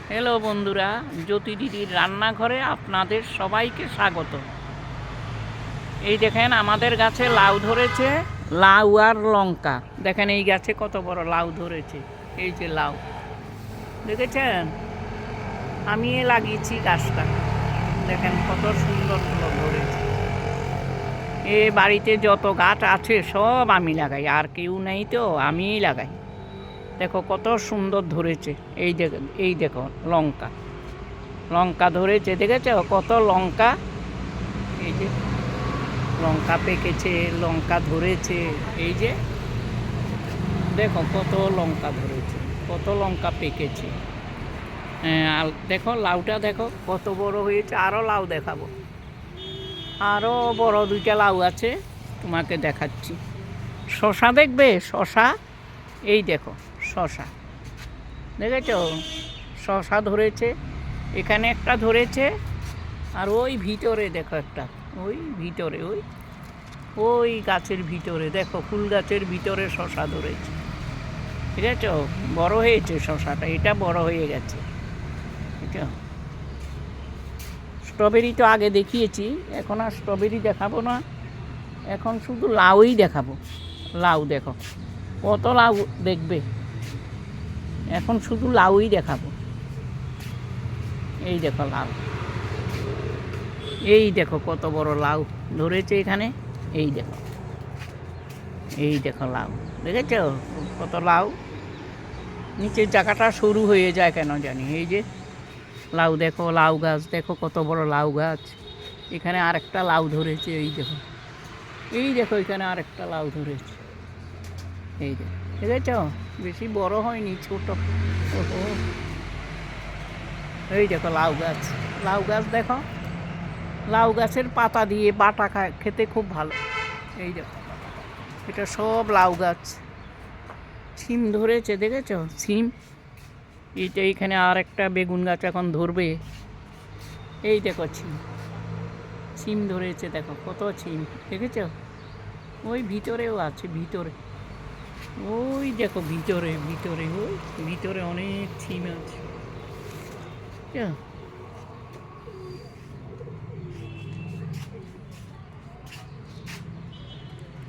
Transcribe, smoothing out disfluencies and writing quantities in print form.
Hello বন্ধুরা, জ্যোতি দিদির রান্নাঘরে আপনাদের সবাইকে স্বাগত। এই দেখেন আমাদের গাছে লাউ ধরেছে, লাউ আর লঙ্কা। দেখেন এই গাছে কত বড় লাউ ধরেছে। এই যে লাউ দেখেছেন, আমি লাগিয়েছি গাছটা। দেখেন কত সুন্দর সুন্দর ধরেছে। এ বাড়িতে যত গাছ আছে সব আমি লাগাই, আর কেউ নেই তো আমিই লাগাই। দেখো কত সুন্দর ধরেছে। এই দেখো লঙ্কা লঙ্কা ধরেছে, দেখেছ কত লঙ্কা। এই যে লঙ্কা পেকেছে, লঙ্কা ধরেছে। এই যে দেখো কত লঙ্কা ধরেছে, কত লঙ্কা পেকেছে। আর দেখো লাউটা দেখো কত বড় হয়েছে। আরও লাউ দেখাবো, আরও বড় দুইটা লাউ আছে, তোমাকে দেখাচ্ছি। শশা দেখবে, শশা এই দেখো শশা, দেখেছ শশা ধরেছে। এখানে একটা ধরেছে, আর ওই ভিতরে দেখো একটা, ওই ভিতরে ওই গাছের ভিতরে দেখো, ফুল গাছের ভিতরে শশা ধরেছে। ঠিক আছে, বড় হয়েছে শশাটা, এটা বড় হয়ে গেছে। ঠিক আছে, স্ট্রবেরি তো আগে দেখিয়েছি, এখন আর স্ট্রবেরি দেখাবো না, এখন শুধু লাউই দেখাবো। লাউ দেখো কত লাউ দেখবে, এখন শুধু লাউই দেখাবো। এই দেখো লাউ, এই দেখো কত বড় লাউ ধরেছে এখানে। এই দেখো লাউ, দেখেছ কত লাউ। নিচের জায়গাটা সরু হয়ে যায় কেন জানি। এই যে লাউ দেখো, লাউ গাছ দেখো কত বড় লাউ গাছ। এখানে আরেকটা লাউ ধরেছে, এই দেখো এখানে আরেকটা লাউ ধরেছে। এই দেখেছ, বেশি বড় হয়নি, ছোট। ওহো, এই দেখো লাউ গাছ দেখো, লাউ গাছের পাতা দিয়ে বাটা খেতে খুব ভালো। এই দেখো এটা সব লাউ গাছ। সিম ধরেছে, দেখেছ সিম। এইটা এখানে আর একটা বেগুন গাছ এখন ধরবে। এই দেখো সিম ধরেছে, দেখো কত সিম, দেখেছ। ওই ভিতরেও আছে, ওই দেখো ভিতরে অনেক সিম আছে।